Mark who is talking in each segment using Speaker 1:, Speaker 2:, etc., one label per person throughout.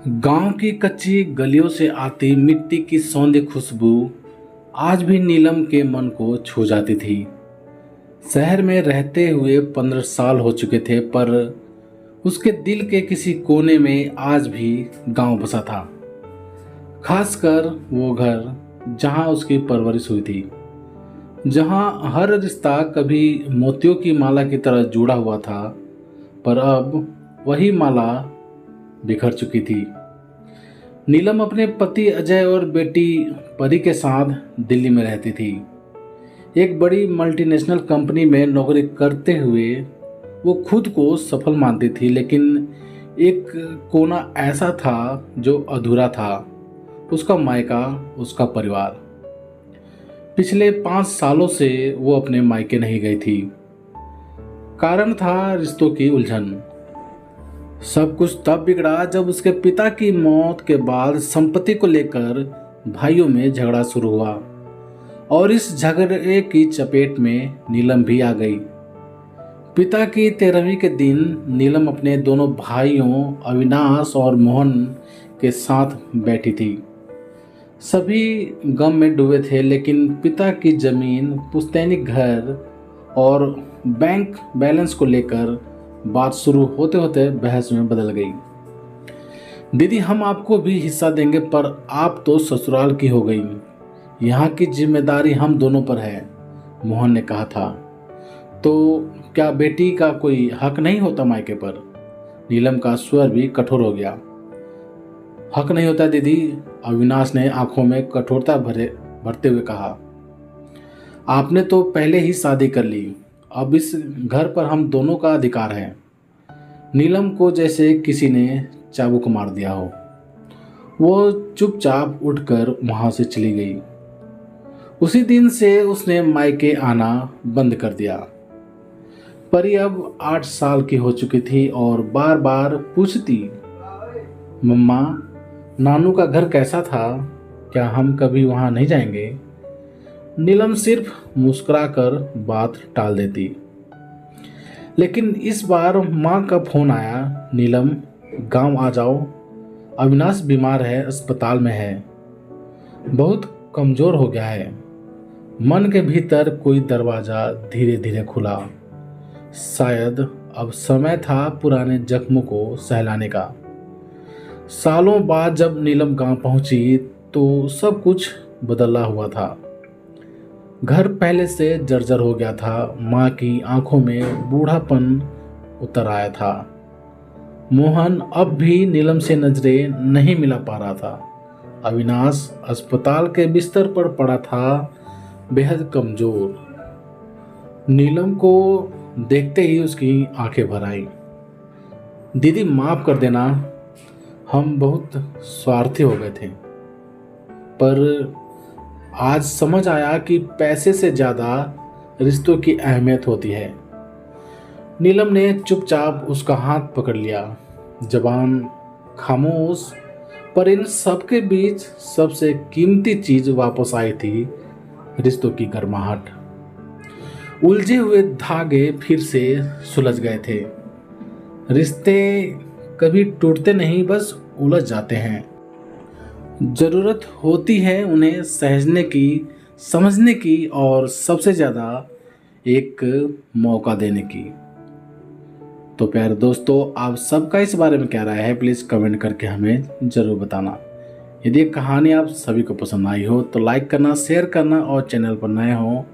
Speaker 1: गांव की कच्ची गलियों से आती मिट्टी की सौंधी खुशबू आज भी नीलम के मन को छू जाती थी। शहर में रहते हुए 15 साल हो चुके थे, पर उसके दिल के किसी कोने में आज भी गांव बसा था। खासकर वो घर जहां उसकी परवरिश हुई थी, जहां हर रिश्ता कभी मोतियों की माला की तरह जुड़ा हुआ था, पर अब वही माला बिखर चुकी थी। नीलम अपने पति अजय और बेटी परी के साथ दिल्ली में रहती थी। एक बड़ी मल्टीनेशनल कंपनी में नौकरी करते हुए वो खुद को सफल मानती थी, लेकिन एक कोना ऐसा था जो अधूरा था, उसका मायका, उसका परिवार। पिछले 5 सालों से वो अपने मायके नहीं गई थी। कारण था रिश्तों की उलझन। सब कुछ तब बिगड़ा जब उसके पिता की मौत के बाद संपत्ति को लेकर भाइयों में झगड़ा शुरू हुआ, और इस झगड़े की चपेट में नीलम भी आ गई। पिता की 13वीं के दिन नीलम अपने दोनों भाइयों अविनाश और मोहन के साथ बैठी थी। सभी गम में डूबे थे, लेकिन पिता की जमीन, पुश्तैनी घर और बैंक बैलेंस को लेकर बात शुरू होते होते बहस में बदल गई। दीदी, हम आपको भी हिस्सा देंगे, पर आप तो ससुराल की हो गई, यहाँ की जिम्मेदारी हम दोनों पर है, मोहन ने कहा था। तो क्या बेटी का कोई हक नहीं होता मायके पर? नीलम का स्वर भी कठोर हो गया। हक नहीं होता दीदी, अविनाश ने आंखों में कठोरता भरते हुए कहा। आपने तो पहले ही शादी कर ली, अब इस घर पर हम दोनों का अधिकार है। नीलम को जैसे किसी ने चाबुक मार दिया हो। वो चुपचाप उठकर वहां से चली गई। उसी दिन से उसने मायके आना बंद कर दिया। परी अब 8 साल की हो चुकी थी और बार बार पूछती, मम्मा, नानू का घर कैसा था? क्या हम कभी वहां नहीं जाएंगे? नीलम सिर्फ मुस्कुराकर बात टाल देती। लेकिन इस बार माँ का फोन आया, नीलम, गांव आ जाओ, अविनाश बीमार है, अस्पताल में है, बहुत कमजोर हो गया है। मन के भीतर कोई दरवाजा धीरे धीरे खुला। शायद अब समय था पुराने जख्मों को सहलाने का। सालों बाद जब नीलम गांव पहुंची तो सब कुछ बदला हुआ था। घर पहले से जर्जर हो गया था। माँ की आंखों में बूढ़ापन उतर आया था। मोहन अब भी नीलम से नजरें नहीं मिला पा रहा था। अविनाश अस्पताल के बिस्तर पर पड़ा था, बेहद कमजोर। नीलम को देखते ही उसकी आंखें भर आई। दीदी, माफ कर देना, हम बहुत स्वार्थी हो गए थे, पर आज समझ आया कि पैसे से ज्यादा रिश्तों की अहमियत होती है। नीलम ने चुपचाप उसका हाथ पकड़ लिया, जबान खामोश, पर इन सबके बीच सबसे कीमती चीज वापस आई थी, रिश्तों की गर्माहट। उलझे हुए धागे फिर से सुलझ गए थे। रिश्ते कभी टूटते नहीं, बस उलझ जाते हैं। जरूरत होती है उन्हें सहजने की, समझने की और सबसे ज़्यादा एक मौका देने की। तो प्यारे दोस्तों, आप सबका इस बारे में क्या राय है? प्लीज़ कमेंट करके हमें ज़रूर बताना। यदि ये कहानी आप सभी को पसंद आई हो तो लाइक करना, शेयर करना, और चैनल पर नए हो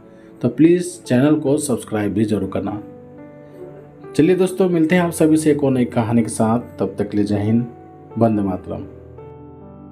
Speaker 1: तो प्लीज़ चैनल को सब्सक्राइब भी जरूर करना। चलिए दोस्तों, मिलते हैं आप सभी से एक और नई कहानी के साथ। तब तक के लिए जय हिंद, वंदे मातरम।